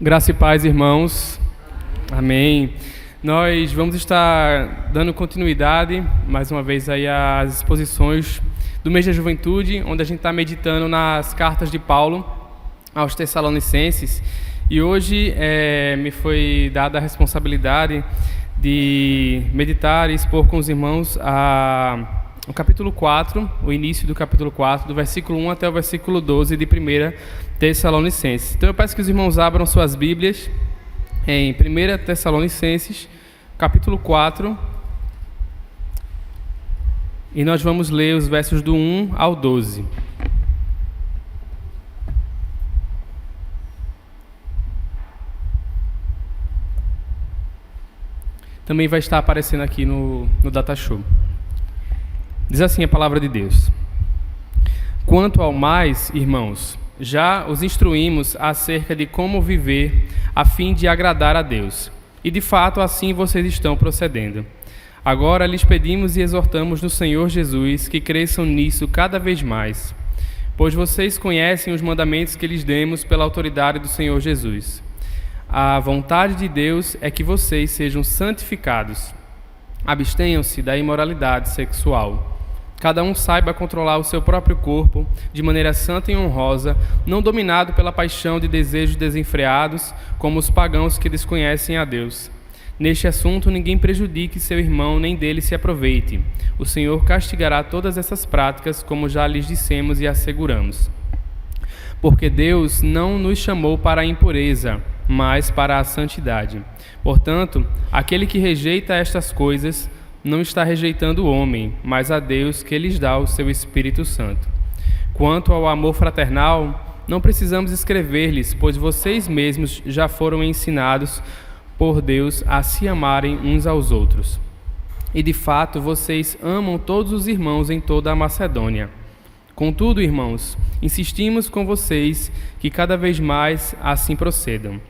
Graça e paz, irmãos. Amém. Nós vamos estar dando continuidade, mais uma vez, aí às exposições do mês da juventude, onde a gente está meditando nas cartas de Paulo aos Tessalonicenses. E hoje me foi dada a responsabilidade de meditar e expor com os irmãos o capítulo 4, o início do capítulo 4, do versículo 1 até o versículo 12 de 1 Tessalonicenses. Então eu peço que os irmãos abram suas Bíblias em 1 Tessalonicenses, capítulo 4, e nós vamos ler os versos do 1 ao 12. Também vai estar aparecendo aqui no Data Show. Diz assim a palavra de Deus: Quanto ao mais, irmãos, já os instruímos acerca de como viver a fim de agradar a Deus. E de fato assim vocês estão procedendo. Agora lhes pedimos e exortamos no Senhor Jesus que cresçam nisso cada vez mais, pois vocês conhecem os mandamentos que lhes demos pela autoridade do Senhor Jesus. A vontade de Deus é que vocês sejam santificados. Abstenham-se da imoralidade sexual. Cada um saiba controlar o seu próprio corpo de maneira santa e honrosa, não dominado pela paixão de desejos desenfreados, como os pagãos que desconhecem a Deus. Neste assunto, ninguém prejudique seu irmão, nem dele se aproveite. O Senhor castigará todas essas práticas, como já lhes dissemos e asseguramos. Porque Deus não nos chamou para a impureza, mas para a santidade. Portanto, aquele que rejeita estas coisas não está rejeitando o homem, mas a Deus que lhes dá o seu Espírito Santo. Quanto ao amor fraternal, não precisamos escrever-lhes, pois vocês mesmos já foram ensinados por Deus a se amarem uns aos outros. E de fato vocês amam todos os irmãos em toda a Macedônia. Contudo, irmãos, insistimos com vocês que cada vez mais assim procedam.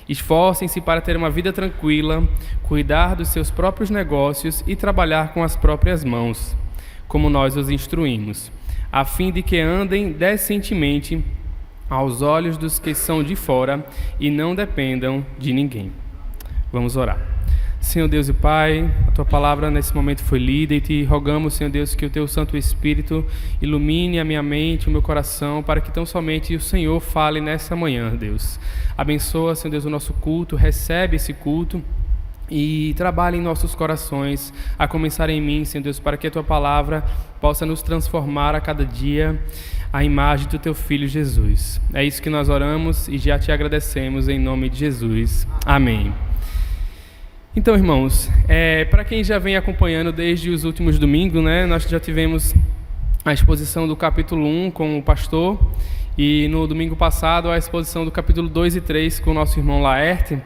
Esforcem-se para ter uma vida tranquila, cuidar dos seus próprios negócios e trabalhar com as próprias mãos, como nós os instruímos, a fim de que andem decentemente aos olhos dos que são de fora e não dependam de ninguém. Vamos orar. Senhor Deus e Pai, a Tua palavra nesse momento foi lida e Te rogamos, Senhor Deus, que o Teu Santo Espírito ilumine a minha mente, o meu coração, para que tão somente o Senhor fale nessa manhã, Deus. Abençoa, Senhor Deus, o nosso culto, recebe esse culto e trabalha em nossos corações, a começar em mim, Senhor Deus, para que a Tua palavra possa nos transformar a cada dia à imagem do Teu Filho Jesus. É isso que nós oramos e já Te agradecemos em nome de Jesus. Amém. Então, irmãos, para quem já vem acompanhando desde os últimos domingos, né, nós já tivemos a exposição do capítulo 1 com o pastor e no domingo passado a exposição do capítulo 2 e 3 com o nosso irmão Laerte.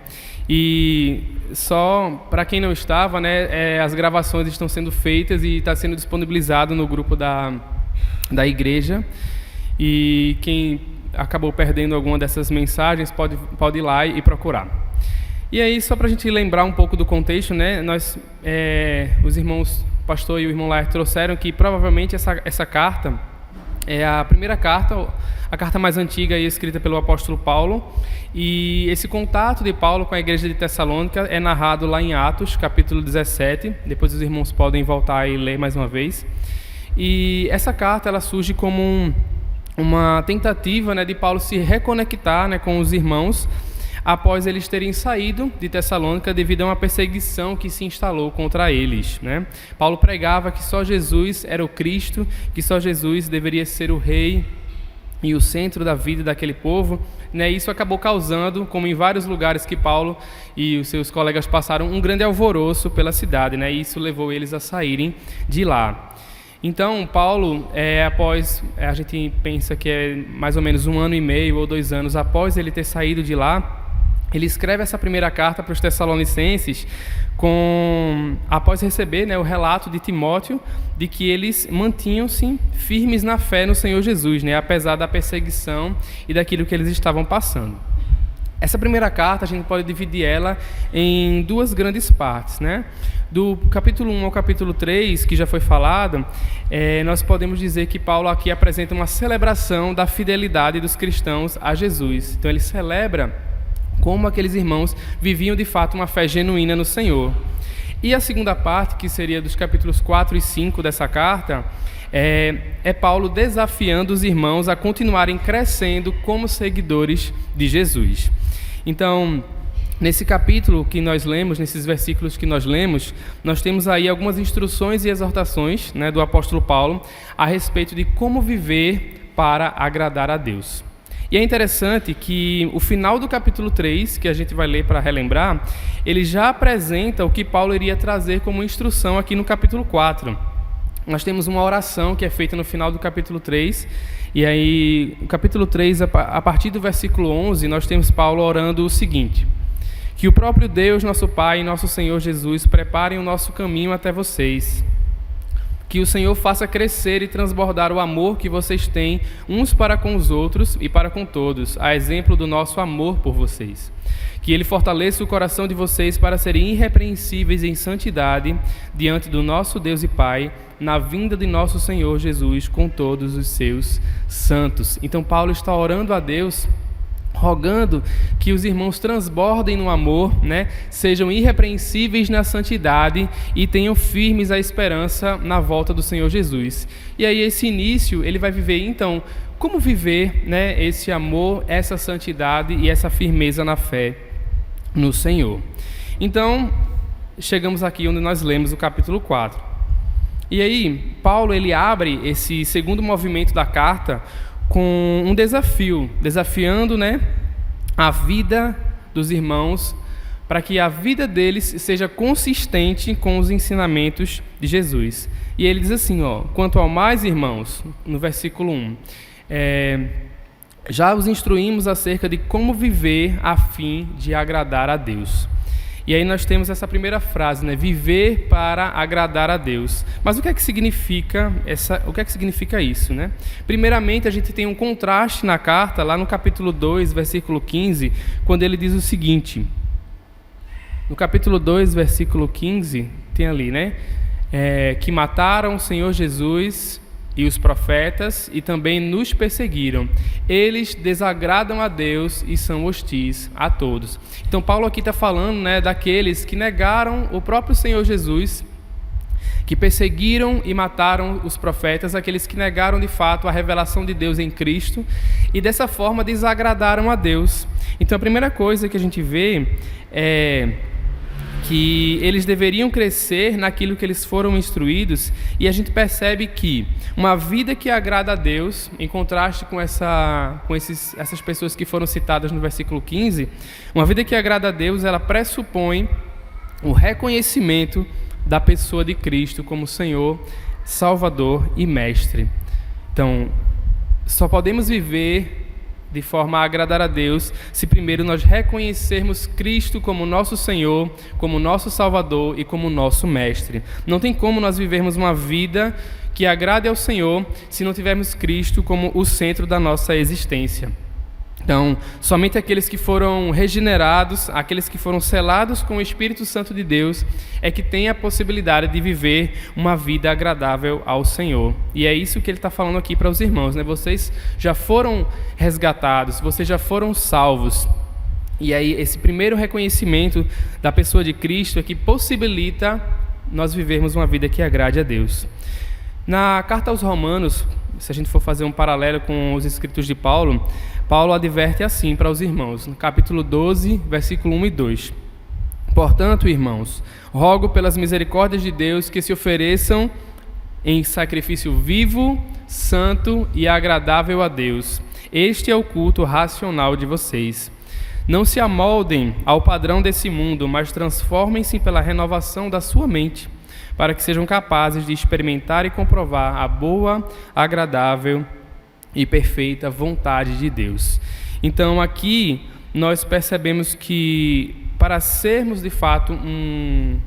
E só para quem não estava, né, as gravações estão sendo feitas e está sendo disponibilizado no grupo da igreja. E quem acabou perdendo alguma dessas mensagens pode ir lá e procurar. E aí, só para a gente lembrar um pouco do contexto, né, os irmãos, o pastor e o irmão Laerte trouxeram que provavelmente essa carta é a primeira carta, a carta mais antiga e escrita pelo apóstolo Paulo, e esse contato de Paulo com a igreja de Tessalônica é narrado lá em Atos, capítulo 17, depois os irmãos podem voltar e ler mais uma vez. E essa carta ela surge como uma tentativa, né, de Paulo se reconectar, né, com os irmãos, após eles terem saído de Tessalônica devido a uma perseguição que se instalou contra eles, né? Paulo pregava que só Jesus era o Cristo, que só Jesus deveria ser o rei e o centro da vida daquele povo, né? Isso acabou causando, como em vários lugares que Paulo e os seus colegas passaram, um grande alvoroço pela cidade, né? E isso levou eles a saírem de lá. Então, Paulo, a gente pensa que é mais ou menos 1 ano e meio ou 2 anos após ele ter saído de lá, ele escreve essa primeira carta para os Tessalonicenses após receber, né, o relato de Timóteo de que eles mantinham-se firmes na fé no Senhor Jesus, né, apesar da perseguição e daquilo que eles estavam passando. Essa primeira carta, a gente pode dividir ela em 2 grandes partes, né? Do capítulo 1 ao capítulo 3, que já foi falado, nós podemos dizer que Paulo aqui apresenta uma celebração da fidelidade dos cristãos a Jesus. Então ele celebra como aqueles irmãos viviam de fato uma fé genuína no Senhor. E a segunda parte, que seria dos capítulos 4 e 5 dessa carta, é Paulo desafiando os irmãos a continuarem crescendo como seguidores de Jesus. Então, nesse capítulo que nós lemos, nesses versículos que nós lemos, nós temos aí algumas instruções e exortações, né, do apóstolo Paulo a respeito de como viver para agradar a Deus. E é interessante que o final do capítulo 3, que a gente vai ler para relembrar, ele já apresenta o que Paulo iria trazer como instrução aqui no capítulo 4. Nós temos uma oração que é feita no final do capítulo 3, e aí, no capítulo 3, a partir do versículo 11, nós temos Paulo orando o seguinte: que o próprio Deus, nosso Pai e nosso Senhor Jesus preparem o nosso caminho até vocês. Que o Senhor faça crescer e transbordar o amor que vocês têm uns para com os outros e para com todos, a exemplo do nosso amor por vocês. Que Ele fortaleça o coração de vocês para serem irrepreensíveis em santidade diante do nosso Deus e Pai, na vinda de nosso Senhor Jesus com todos os seus santos. Então Paulo está orando a Deus, rogando que os irmãos transbordem no amor, né? Sejam irrepreensíveis na santidade e tenham firmes a esperança na volta do Senhor Jesus. E aí esse início, ele vai viver, então, como viver, né, esse amor, essa santidade e essa firmeza na fé no Senhor. Então, chegamos aqui onde nós lemos o capítulo 4. E aí, Paulo, ele abre esse segundo movimento da carta com um desafio, desafiando, né, a vida dos irmãos para que a vida deles seja consistente com os ensinamentos de Jesus. E ele diz assim, quanto ao mais, irmãos, no versículo 1, já os instruímos acerca de como viver a fim de agradar a Deus. E aí nós temos essa primeira frase, né? Viver para agradar a Deus. Mas o que é que significa isso, né? Primeiramente, a gente tem um contraste na carta, lá no capítulo 2, versículo 15, quando ele diz o seguinte. No capítulo 2, versículo 15, tem ali, né? Que mataram o Senhor Jesus e os profetas e também nos perseguiram. Eles desagradam a Deus e são hostis a todos. Então Paulo aqui está falando, né, daqueles que negaram o próprio Senhor Jesus, que perseguiram e mataram os profetas, aqueles que negaram de fato a revelação de Deus em Cristo e dessa forma desagradaram a Deus. Então a primeira coisa que a gente vê é que eles deveriam crescer naquilo que eles foram instruídos, e a gente percebe que uma vida que agrada a Deus, em contraste com essas pessoas que foram citadas no versículo 15, uma vida que agrada a Deus, ela pressupõe o reconhecimento da pessoa de Cristo como Senhor, Salvador e Mestre. Então, só podemos viver de forma a agradar a Deus se primeiro nós reconhecermos Cristo como nosso Senhor, como nosso Salvador e como nosso Mestre. Não tem como nós vivermos uma vida que agrade ao Senhor se não tivermos Cristo como o centro da nossa existência. Então, somente aqueles que foram regenerados, aqueles que foram selados com o Espírito Santo de Deus, é que têm a possibilidade de viver uma vida agradável ao Senhor. E é isso que ele está falando aqui para os irmãos, né? Vocês já foram resgatados, vocês já foram salvos. E aí, esse primeiro reconhecimento da pessoa de Cristo é que possibilita nós vivermos uma vida que agrade a Deus. Na carta aos Romanos, se a gente for fazer um paralelo com os escritos de Paulo, Paulo adverte assim para os irmãos, no capítulo 12, versículo 1 e 2. Portanto, irmãos, rogo pelas misericórdias de Deus que se ofereçam em sacrifício vivo, santo e agradável a Deus. Este é o culto racional de vocês. Não se amoldem ao padrão desse mundo, mas transformem-se pela renovação da sua mente, para que sejam capazes de experimentar e comprovar a boa, agradável e perfeita vontade de Deus. Então aqui nós percebemos que para sermos de fato um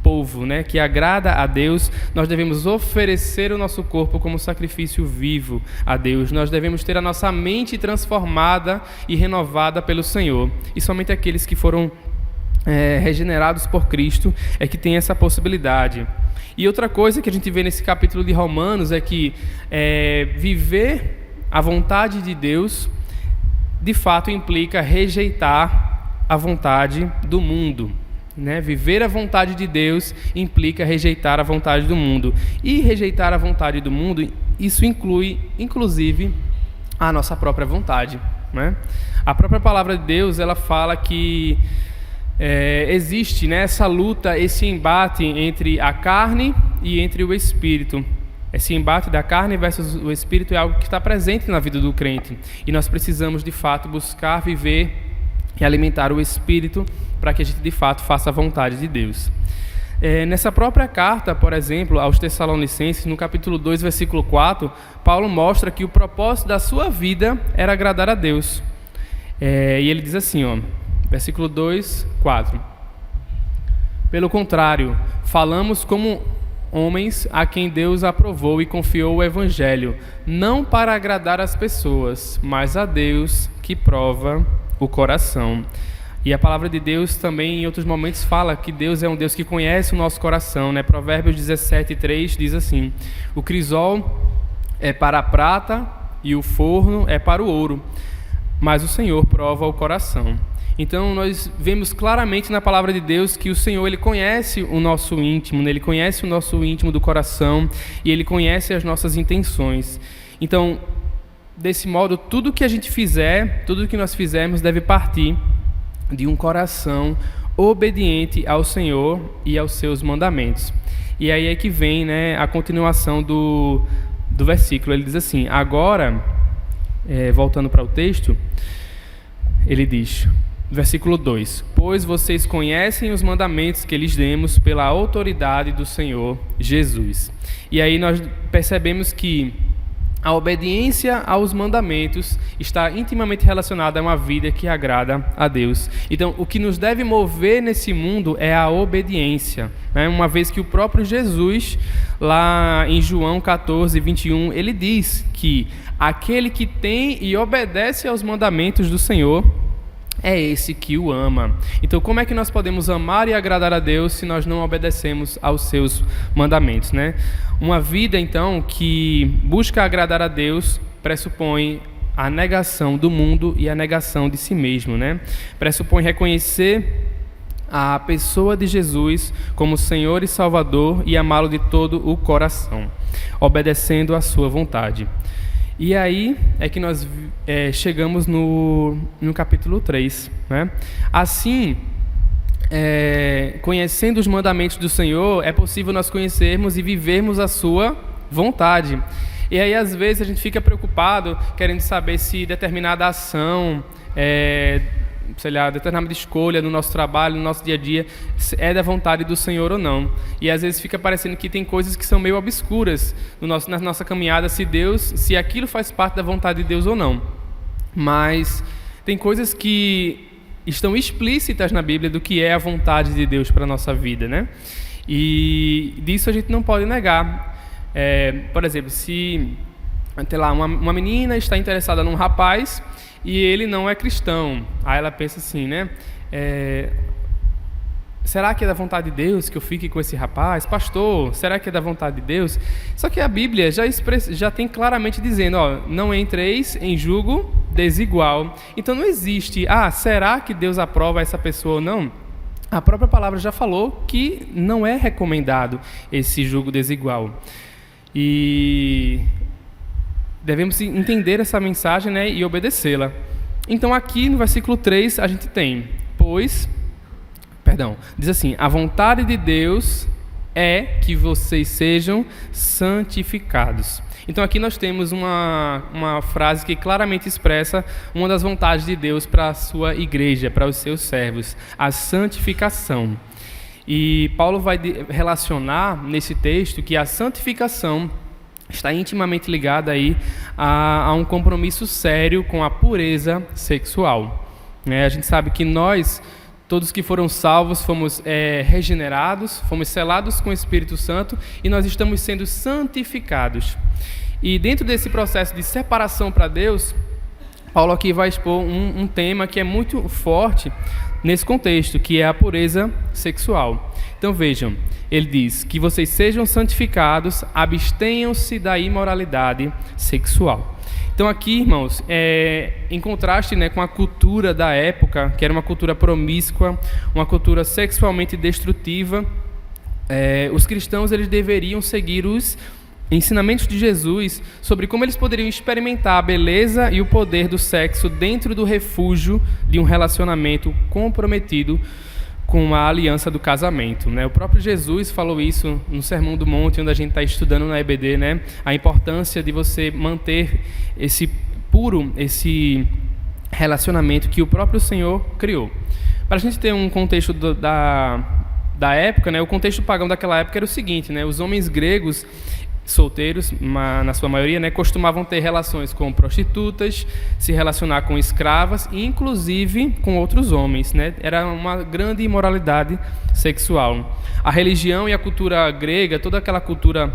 povo, né, que agrada a Deus, nós devemos oferecer o nosso corpo como sacrifício vivo a Deus. Nós devemos ter a nossa mente transformada e renovada pelo Senhor. E somente aqueles que foram regenerados por Cristo é que tem essa possibilidade. E outra coisa que a gente vê nesse capítulo de Romanos é que viver a vontade de Deus de fato implica rejeitar a vontade do mundo. Né? Viver a vontade de Deus implica rejeitar a vontade do mundo. E rejeitar a vontade do mundo, isso inclui, inclusive, a nossa própria vontade. Né? A própria palavra de Deus, ela fala que existe, né, essa luta, esse embate entre a carne e entre o espírito. Esse embate da carne versus o espírito é algo que está presente na vida do crente. E nós precisamos, de fato, buscar viver e alimentar o espírito para que a gente, de fato, faça a vontade de Deus. Nessa própria carta, por exemplo, aos Tessalonicenses, no capítulo 2, versículo 4, Paulo mostra que o propósito da sua vida era agradar a Deus. E ele diz assim, ó, versículo 2, 4. Pelo contrário, falamos como homens a quem Deus aprovou e confiou o Evangelho, não para agradar as pessoas, mas a Deus que prova o coração. E a palavra de Deus também, em outros momentos, fala que Deus é um Deus que conhece o nosso coração. Né? Provérbios 17:3 diz assim: o crisol é para a prata e o forno é para o ouro, mas o Senhor prova o coração. Então nós vemos claramente na palavra de Deus que o Senhor, Ele conhece o nosso íntimo, né? Ele conhece o nosso íntimo do coração e Ele conhece as nossas intenções. Então, desse modo, tudo que a gente fizer, tudo que nós fizermos deve partir de um coração obediente ao Senhor e aos seus mandamentos. E aí é que vem, né, a continuação do versículo. Ele diz assim, agora, voltando para o texto, ele diz... Versículo 2: pois vocês conhecem os mandamentos que lhes demos pela autoridade do Senhor Jesus. E aí nós percebemos que a obediência aos mandamentos está intimamente relacionada a uma vida que agrada a Deus. Então, o que nos deve mover nesse mundo é a obediência, né? Uma vez que o próprio Jesus, lá em João 14:21, ele diz que aquele que tem e obedece aos mandamentos do Senhor é esse que o ama. Então, como é que nós podemos amar e agradar a Deus se nós não obedecemos aos seus mandamentos, né? Uma vida, então, que busca agradar a Deus pressupõe a negação do mundo e a negação de si mesmo, né? Pressupõe reconhecer a pessoa de Jesus como Senhor e Salvador e amá-lo de todo o coração, obedecendo à sua vontade. E aí é que nós chegamos no capítulo 3. Né? Assim, conhecendo os mandamentos do Senhor, é possível nós conhecermos e vivermos a sua vontade. E aí, às vezes, a gente fica preocupado, querendo saber se determinada ação, sei lá, determinada escolha no nosso trabalho, no nosso dia a dia, é da vontade do Senhor ou não. E às vezes fica parecendo que tem coisas que são meio obscuras na nossa caminhada, se aquilo faz parte da vontade de Deus ou não. Mas tem coisas que estão explícitas na Bíblia do que é a vontade de Deus para a nossa vida, né? E disso a gente não pode negar. Por exemplo, se sei lá, uma menina está interessada num rapaz e ele não é cristão, aí ela pensa assim, né? Será que é da vontade de Deus que eu fique com esse rapaz? Pastor, será que é da vontade de Deus? Só que a Bíblia já tem claramente dizendo, ó, não entreis em julgo desigual. Então não existe, será que Deus aprova essa pessoa ou não? A própria palavra já falou que não é recomendado esse julgo desigual. E devemos entender essa mensagem, né, e obedecê-la. Então aqui no versículo 3 a gente tem, diz assim, a vontade de Deus é que vocês sejam santificados. Então aqui nós temos uma frase que claramente expressa uma das vontades de Deus para a sua igreja, para os seus servos, a santificação. E Paulo vai relacionar nesse texto que a santificação está intimamente ligada aí a um compromisso sério com a pureza sexual. A gente sabe que nós, todos que foram salvos, fomos regenerados, fomos selados com o Espírito Santo e nós estamos sendo santificados. E dentro desse processo de separação para Deus, Paulo aqui vai expor um tema que é muito forte nesse contexto, que é a pureza sexual. Então vejam, ele diz que vocês sejam santificados, abstenham-se da imoralidade sexual. Então aqui, irmãos, em contraste, né, com a cultura da época, que era uma cultura promíscua, uma cultura sexualmente destrutiva, os cristãos eles deveriam seguir os ensinamentos de Jesus sobre como eles poderiam experimentar a beleza e o poder do sexo dentro do refúgio de um relacionamento comprometido com a aliança do casamento, né? O próprio Jesus falou isso no Sermão do Monte, onde a gente está estudando na EBD, né? A importância de você manter esse relacionamento que o próprio Senhor criou. Para a gente ter um contexto da época, né? O contexto pagão daquela época era o seguinte, né? Os homens gregos solteiros, na sua maioria, né, costumavam ter relações com prostitutas, se relacionar com escravas e, inclusive, com outros homens, né? Era uma grande imoralidade sexual. A religião e a cultura grega, toda aquela cultura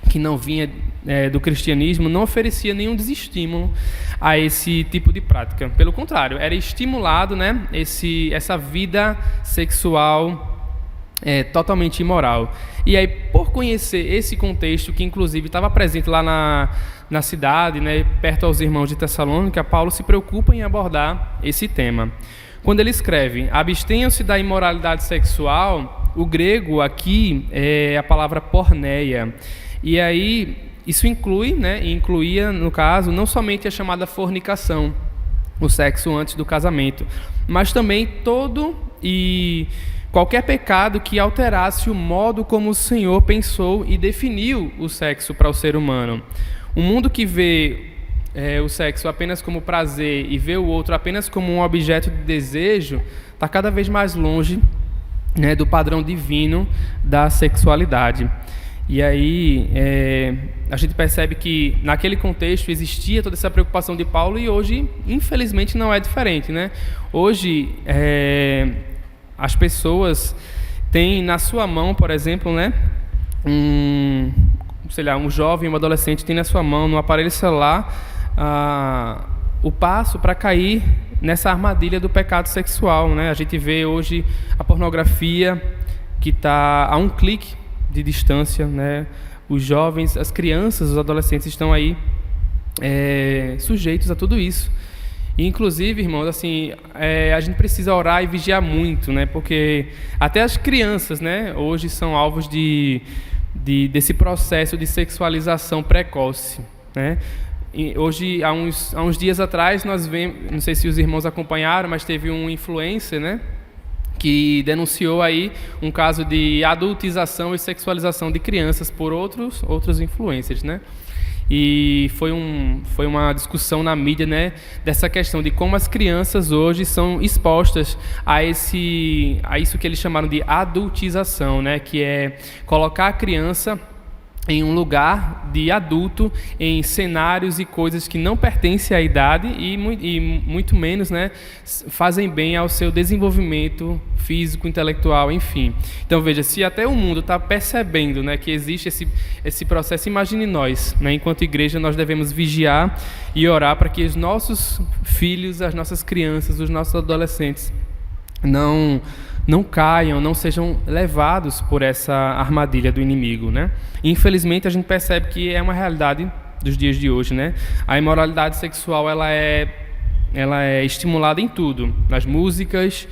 que não vinha do cristianismo, não oferecia nenhum desestímulo a esse tipo de prática. Pelo contrário, era estimulado, né, essa vida sexual totalmente imoral. E aí, por conhecer esse contexto, que inclusive estava presente lá na cidade, né, perto aos irmãos de Tessalônica, Paulo se preocupa em abordar esse tema. Quando ele escreve, abstenham-se da imoralidade sexual, o grego aqui é a palavra porneia. E aí, isso incluía, no caso, não somente a chamada fornicação, o sexo antes do casamento, mas também todo e qualquer pecado que alterasse o modo como o Senhor pensou e definiu o sexo para o ser humano. Um mundo que vê o sexo apenas como prazer e vê o outro apenas como um objeto de desejo, está cada vez mais longe, né, do padrão divino da sexualidade. E aí a gente percebe que naquele contexto existia toda essa preocupação de Paulo e hoje, infelizmente, não é diferente, né? Hoje as pessoas têm na sua mão, por exemplo, né, um jovem, um adolescente tem na sua mão, no aparelho celular, o passo para cair nessa armadilha do pecado sexual, né? A gente vê hoje a pornografia que está a um clique de distância, né? Os jovens, as crianças, os adolescentes estão aí sujeitos a tudo isso. E, inclusive, irmãos, assim, a gente precisa orar e vigiar muito, né? Porque até as crianças, né, hoje são alvos desse processo de sexualização precoce, né? E hoje, há uns dias atrás, nós vemos, não sei se os irmãos acompanharam, mas teve um influencer, né, que denunciou aí um caso de adultização e sexualização de crianças por outros influencers, né? E foi uma discussão na mídia, né, dessa questão de como as crianças hoje são expostas a isso que eles chamaram de adultização, né, que é colocar a criança em um lugar de adulto, em cenários e coisas que não pertencem à idade e muito menos, né, fazem bem ao seu desenvolvimento físico, intelectual, enfim. Então veja, se até o mundo está percebendo, né, que existe esse processo, imagine nós, né, enquanto igreja nós devemos vigiar e orar para que os nossos filhos, as nossas crianças, os nossos adolescentes não caiam, não sejam levados por essa armadilha do inimigo, né? Infelizmente, a gente percebe que é uma realidade dos dias de hoje, né? A imoralidade sexual ela é estimulada em tudo, nas músicas,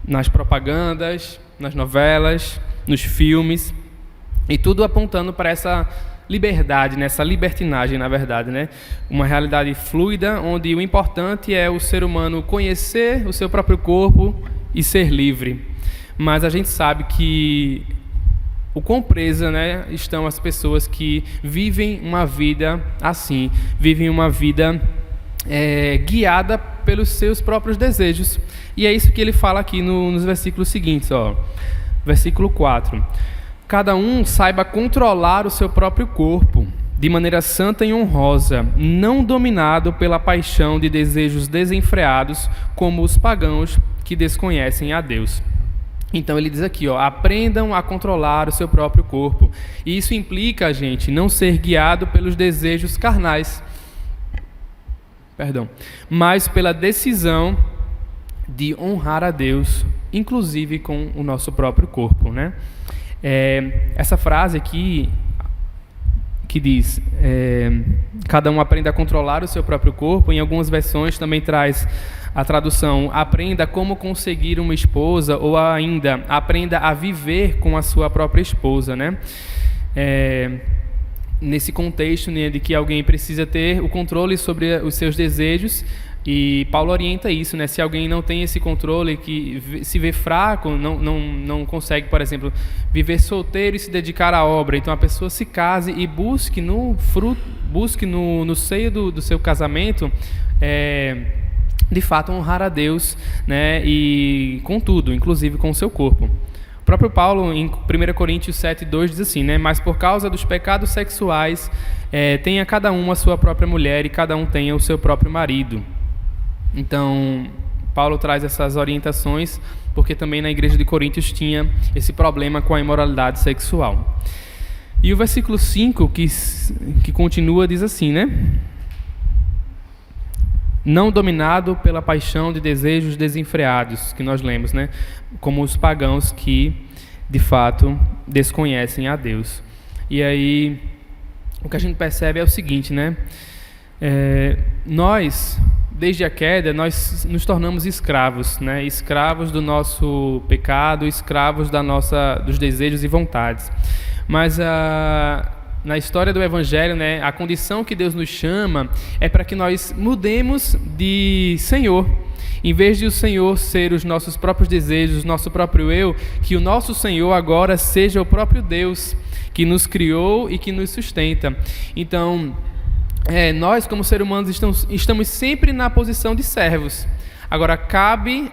nas propagandas, nas novelas, nos filmes, e tudo apontando para essa liberdade, né? Essa libertinagem, na verdade, né? Uma realidade fluida, onde o importante é o ser humano conhecer o seu próprio corpo e ser livre. Mas a gente sabe que o quão presa, né, estão as pessoas que vivem uma vida assim, vivem uma vida guiada pelos seus próprios desejos. E é isso que ele fala aqui nos versículos seguintes, ó. Versículo 4. Cada um saiba controlar o seu próprio corpo, de maneira santa e honrosa, não dominado pela paixão de desejos desenfreados, como os pagãos que desconhecem a Deus. Então ele diz aqui, ó, aprendam a controlar o seu próprio corpo. E isso implica, gente, não ser guiado pelos desejos carnais, mas pela decisão de honrar a Deus, inclusive com o nosso próprio corpo, né? Essa frase aqui que diz, cada um aprenda a controlar o seu próprio corpo. Em algumas versões também traz a tradução, aprenda como conseguir uma esposa, ou ainda, aprenda a viver com a sua própria esposa, né? Nesse contexto, né, de que alguém precisa ter o controle sobre os seus desejos, e Paulo orienta isso, né? Se alguém não tem esse controle, que se vê fraco, não consegue, por exemplo, viver solteiro e se dedicar à obra, então a pessoa se case e busque no seio do seu casamento, de fato honrar a Deus, né? E com tudo, inclusive com o seu corpo. O próprio Paulo, em 1 Coríntios 7:2, diz assim, né? Mas por causa dos pecados sexuais, tenha cada um a sua própria mulher e cada um tenha o seu próprio marido. Então, Paulo traz essas orientações porque também na igreja de Coríntios tinha esse problema com a imoralidade sexual. E o versículo 5, que continua, diz assim, né? Não dominado pela paixão de desejos desenfreados, que nós lemos, né? Como os pagãos que, de fato, desconhecem a Deus. E aí, o que a gente percebe é o seguinte, né? Nós, desde a queda, nós nos tornamos escravos, né? Escravos do nosso pecado, escravos dos desejos e vontades. Mas na história do Evangelho, né, a condição que Deus nos chama é para que nós mudemos de Senhor. Em vez de o Senhor ser os nossos próprios desejos, o nosso próprio eu, que o nosso Senhor agora seja o próprio Deus que nos criou e que nos sustenta. Então, nós, como seres humanos, estamos sempre na posição de servos. Agora, cabe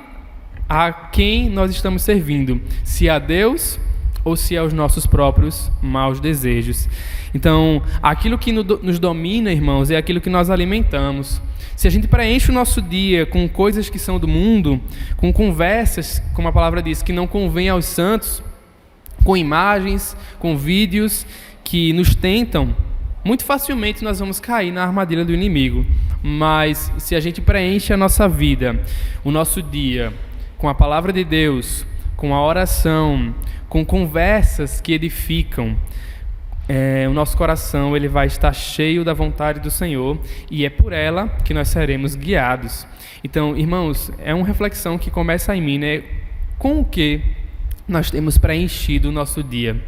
a quem nós estamos servindo, se a Deus ou se aos nossos próprios maus desejos. Então, aquilo que nos domina, irmãos, é aquilo que nós alimentamos. Se a gente preenche o nosso dia com coisas que são do mundo, com conversas, como a palavra diz, que não convém aos santos, com imagens, com vídeos que nos tentam, muito facilmente nós vamos cair na armadilha do inimigo. Mas se a gente preenche a nossa vida, o nosso dia, com a palavra de Deus, com a oração, com conversas que edificam, o nosso coração ele vai estar cheio da vontade do Senhor, e é por ela que nós seremos guiados. Então, irmãos, é uma reflexão que começa em mim, né? Com o que nós temos preenchido o nosso dia?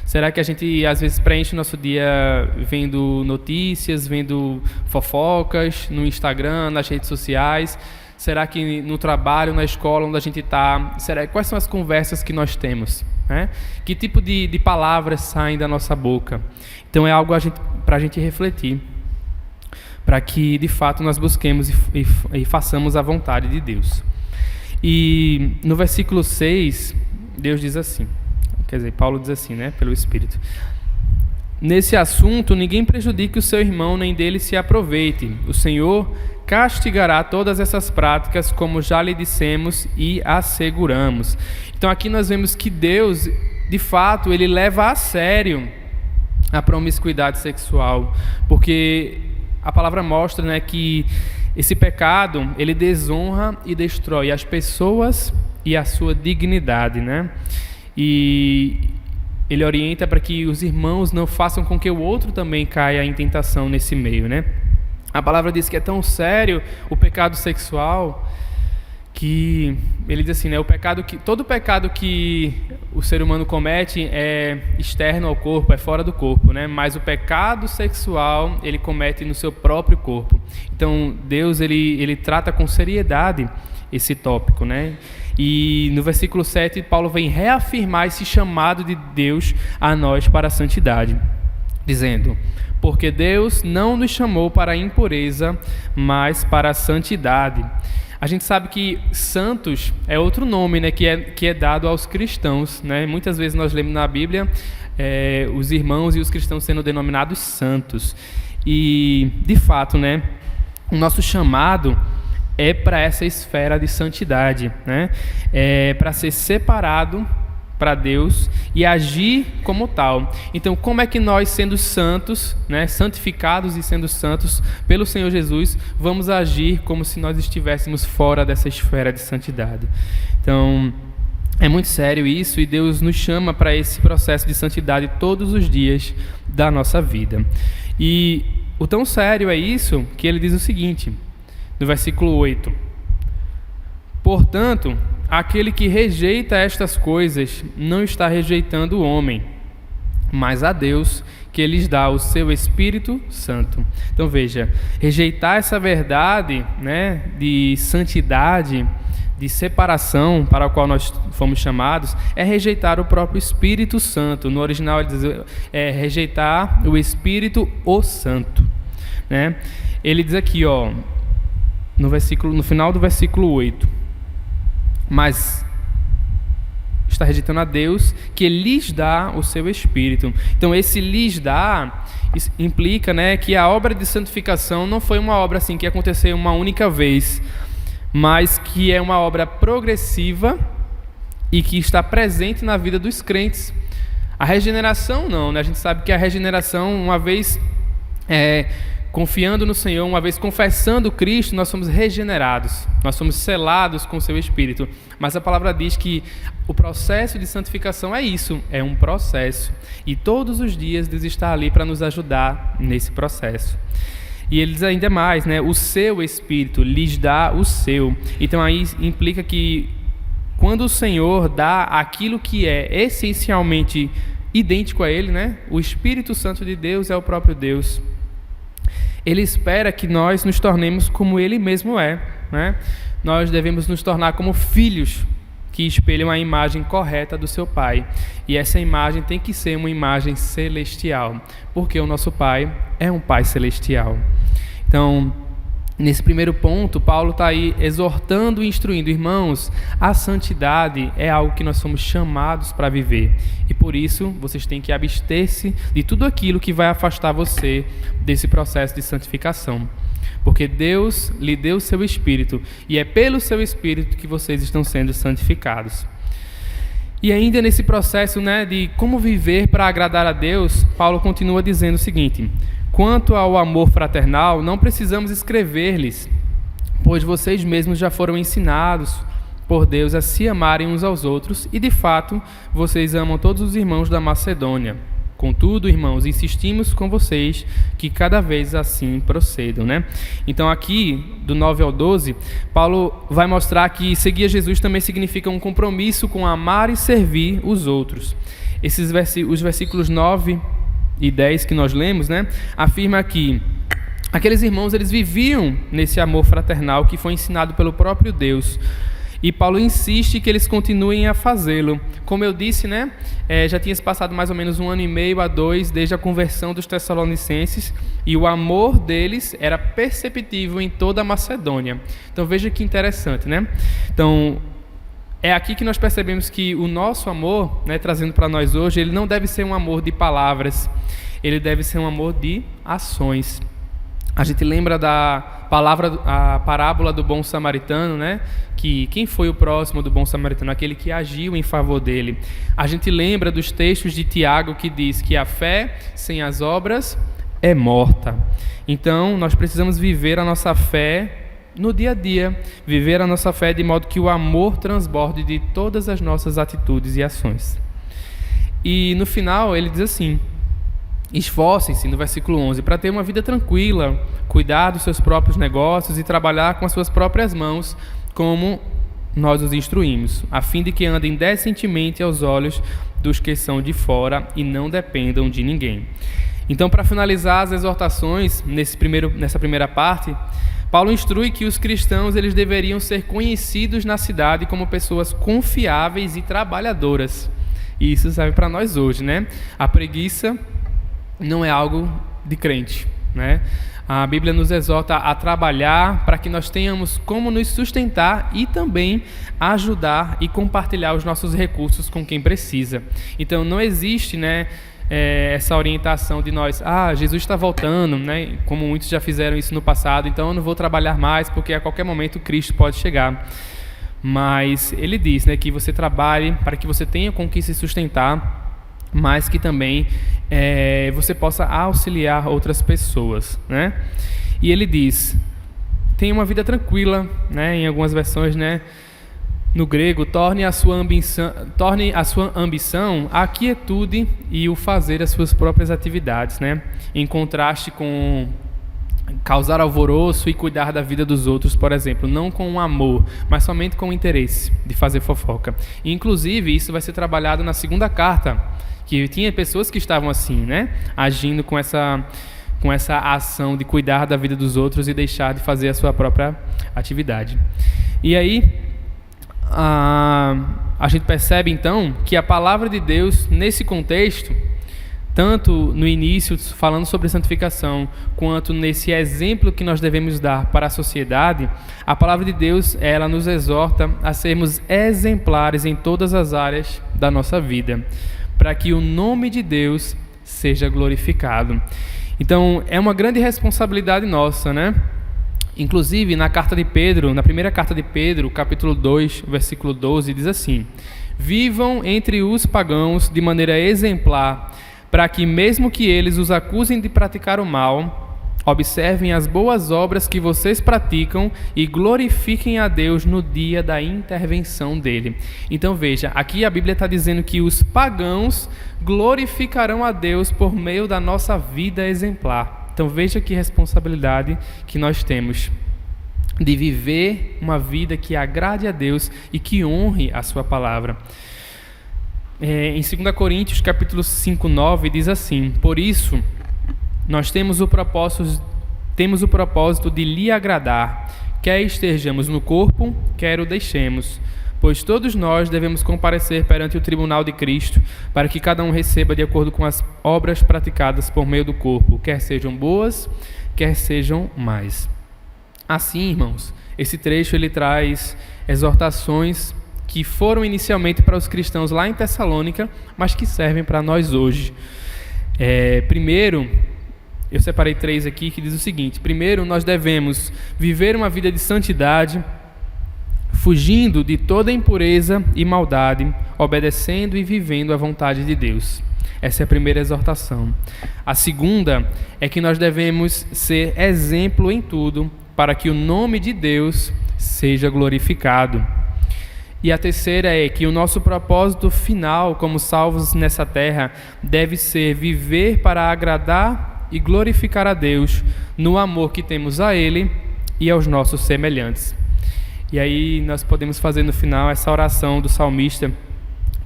Será que a gente às vezes preenche o nosso dia vendo notícias, vendo fofocas no Instagram, nas redes sociais? Será que no trabalho, na escola onde a gente está, quais são as conversas que nós temos? Que tipo de palavras saem da nossa boca? Então é algo para a gente refletir, para que de fato nós busquemos e façamos a vontade de Deus. E no versículo 6, Deus diz assim, Paulo diz assim, né, pelo Espírito: nesse assunto ninguém prejudique o seu irmão, nem dele se aproveite. O Senhor castigará todas essas práticas, como já lhe dissemos e asseguramos. Então aqui nós vemos que Deus, de fato, ele leva a sério a promiscuidade sexual, porque a palavra mostra, né, que esse pecado, ele desonra e destrói as pessoas e a sua dignidade, né? E ele orienta para que os irmãos não façam com que o outro também caia em tentação nesse meio, né? A palavra diz que é tão sério o pecado sexual que ele diz assim, né? Todo pecado que o ser humano comete é externo ao corpo, é fora do corpo, né? Mas o pecado sexual ele comete no seu próprio corpo. Então Deus ele trata com seriedade esse tópico, né? E no versículo 7 Paulo vem reafirmar esse chamado de Deus a nós para a santidade, dizendo: porque Deus não nos chamou para a impureza, mas para a santidade. A gente sabe que santos é outro nome, né, que é dado aos cristãos, né? Muitas vezes nós lemos na Bíblia os irmãos e os cristãos sendo denominados santos. E, de fato, né, o nosso chamado é para essa esfera de santidade, né? É para ser separado para Deus e agir como tal. Então, como é que nós, sendo santos, né, santificados e sendo santos pelo Senhor Jesus, vamos agir como se nós estivéssemos fora dessa esfera de santidade? Então, É muito sério isso, e Deus nos chama para esse processo de santidade todos os dias da nossa vida. E o tão sério é isso que ele diz o seguinte, no versículo 8: portanto, aquele que rejeita estas coisas não está rejeitando o homem, mas a Deus, que lhes dá o seu Espírito Santo. Então veja, rejeitar essa verdade, né, de santidade, de separação para a qual nós fomos chamados, é rejeitar o próprio Espírito Santo. No original ele diz, rejeitar o Espírito o Santo, né? Ele diz aqui, ó, no final do versículo 8, mas está rejeitando a Deus, que lhes dá o seu Espírito. Então esse lhes dá implica, né, que a obra de santificação não foi uma obra assim que aconteceu uma única vez, mas que é uma obra progressiva e que está presente na vida dos crentes. A regeneração não, né? A gente sabe que a regeneração, uma vez confiando no Senhor, uma vez confessando Cristo, nós somos regenerados, nós somos selados com o seu Espírito. Mas a palavra diz que o processo de santificação é isso, é um processo. E todos os dias Deus está ali para nos ajudar nesse processo. E ele diz ainda mais, né? O seu Espírito lhes dá o seu. Então aí implica que quando o Senhor dá aquilo que é essencialmente idêntico a Ele, né? O Espírito Santo de Deus é o próprio Deus. Ele espera que nós nos tornemos como Ele mesmo é, né? Nós devemos nos tornar como filhos que espelham a imagem correta do seu Pai. E essa imagem tem que ser uma imagem celestial, porque o nosso Pai é um Pai celestial. Então, nesse primeiro ponto, Paulo está aí exortando e instruindo, irmãos, a santidade é algo que nós somos chamados para viver. E por isso, vocês têm que abster-se de tudo aquilo que vai afastar você desse processo de santificação. Porque Deus lhe deu o seu Espírito, e é pelo seu Espírito que vocês estão sendo santificados. E ainda nesse processo, né, de como viver para agradar a Deus, Paulo continua dizendo o seguinte: quanto ao amor fraternal, não precisamos escrever-lhes, pois vocês mesmos já foram ensinados por Deus a se amarem uns aos outros, e de fato vocês amam todos os irmãos da Macedônia. Contudo, irmãos, insistimos com vocês que cada vez assim procedam, né? Então aqui, do 9 ao 12, Paulo vai mostrar que seguir a Jesus também significa um compromisso com amar e servir os outros. Os versículos 9 e 10 que nós lemos, né, afirma que aqueles irmãos, eles viviam nesse amor fraternal que foi ensinado pelo próprio Deus. E Paulo insiste que eles continuem a fazê-lo. Como eu disse, né, já tinha se passado mais ou menos 1 ano e meio a 2 desde a conversão dos Tessalonicenses, e o amor deles era perceptível em toda a Macedônia. Então veja que interessante, né? Então é aqui que nós percebemos que o nosso amor, né, trazendo para nós hoje, ele não deve ser um amor de palavras, ele deve ser um amor de ações. A gente lembra a parábola do bom samaritano, né? Que quem foi o próximo do bom samaritano? Aquele que agiu em favor dele. A gente lembra dos textos de Tiago que diz que a fé sem as obras é morta. Então, nós precisamos viver a nossa fé no dia a dia, viver a nossa fé de modo que o amor transborde de todas as nossas atitudes e ações. E no final ele diz assim: esforcem-se, no versículo 11, para ter uma vida tranquila, cuidar dos seus próprios negócios e trabalhar com as suas próprias mãos, como nós os instruímos, a fim de que andem decentemente aos olhos dos que são de fora e não dependam de ninguém. Então, para finalizar as exortações nessa primeira parte, Paulo instrui que os cristãos, eles deveriam ser conhecidos na cidade como pessoas confiáveis e trabalhadoras. E isso serve para nós hoje, né? A preguiça não é algo de crente, né? A Bíblia nos exorta a trabalhar para que nós tenhamos como nos sustentar e também ajudar e compartilhar os nossos recursos com quem precisa. Então não existe, né, essa orientação de nós, Jesus está voltando, né? Como muitos já fizeram isso no passado, então eu não vou trabalhar mais porque a qualquer momento Cristo pode chegar. Mas ele diz, né, que você trabalhe para que você tenha com que se sustentar, mas que também você possa auxiliar outras pessoas, né? E ele diz: tenha uma vida tranquila, né? Em algumas versões, né, no grego, torne a sua ambição a quietude e o fazer as suas próprias atividades, né? Em contraste com causar alvoroço e cuidar da vida dos outros, por exemplo, não com um amor, mas somente com o interesse de fazer fofoca. E, inclusive, isso vai ser trabalhado na segunda carta, que tinha pessoas que estavam assim, né? Agindo com essa ação de cuidar da vida dos outros e deixar de fazer a sua própria atividade. E aí, a gente percebe então que a palavra de Deus, nesse contexto, tanto no início falando sobre santificação, quanto nesse exemplo que nós devemos dar para a sociedade, a palavra de Deus, ela nos exorta a sermos exemplares em todas as áreas da nossa vida, para que o nome de Deus seja glorificado. Então, é uma grande responsabilidade nossa, né? Inclusive, na primeira carta de Pedro, capítulo 2, versículo 12, diz assim: vivam entre os pagãos de maneira exemplar, para que, mesmo que eles os acusem de praticar o mal, observem as boas obras que vocês praticam e glorifiquem a Deus no dia da intervenção dele. Então veja, aqui a Bíblia está dizendo que os pagãos glorificarão a Deus por meio da nossa vida exemplar. Então veja que responsabilidade que nós temos de viver uma vida que agrade a Deus e que honre a sua palavra. Em 2 Coríntios, capítulo 5, 9, diz assim: por isso, nós temos o propósito de lhe agradar, quer estejamos no corpo, quer o deixemos. Pois todos nós devemos comparecer perante o tribunal de Cristo, para que cada um receba de acordo com as obras praticadas por meio do corpo, quer sejam boas, quer sejam más. Assim, irmãos, esse trecho ele traz exortações que foram inicialmente para os cristãos lá em Tessalônica, mas que servem para nós hoje. Primeiro, eu separei 3 aqui que diz o seguinte: primeiro, nós devemos viver uma vida de santidade, fugindo de toda impureza e maldade, obedecendo e vivendo a vontade de Deus. Essa é a primeira exortação. A segunda é que nós devemos ser exemplo em tudo, para que o nome de Deus seja glorificado. E a terceira é que o nosso propósito final como salvos nessa terra deve ser viver para agradar e glorificar a Deus no amor que temos a Ele e aos nossos semelhantes. E aí nós podemos fazer no final essa oração do salmista,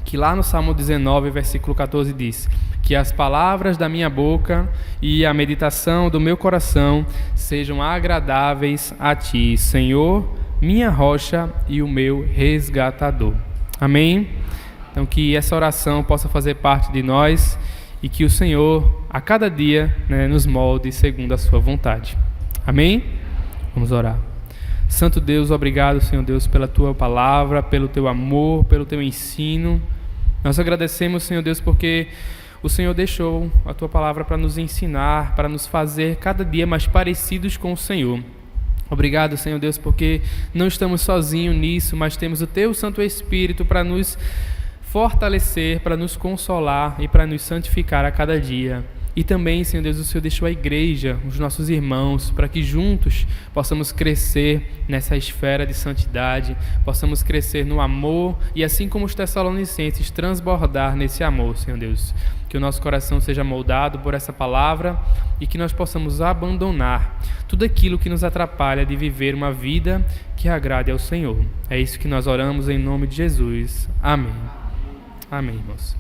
que lá no Salmo 19, versículo 14 diz: que as palavras da minha boca e a meditação do meu coração sejam agradáveis a Ti, Senhor, minha rocha e o meu resgatador. Amém? Então que essa oração possa fazer parte de nós e que o Senhor a cada dia, nos molde segundo a sua vontade. Amém? Vamos orar. Santo Deus, obrigado, Senhor Deus, pela Tua palavra, pelo Teu amor, pelo Teu ensino. Nós agradecemos, Senhor Deus, porque o Senhor deixou a Tua palavra para nos ensinar, para nos fazer cada dia mais parecidos com o Senhor. Obrigado, Senhor Deus, porque não estamos sozinhos nisso, mas temos o Teu Santo Espírito para nos fortalecer, para nos consolar e para nos santificar a cada dia. E também, Senhor Deus, o Senhor deixou a igreja, os nossos irmãos, para que juntos possamos crescer nessa esfera de santidade, possamos crescer no amor e, assim como os tessalonicenses, transbordar nesse amor, Senhor Deus. Que o nosso coração seja moldado por essa palavra e que nós possamos abandonar tudo aquilo que nos atrapalha de viver uma vida que agrade ao Senhor. É isso que nós oramos em nome de Jesus. Amém. Amém, irmãos.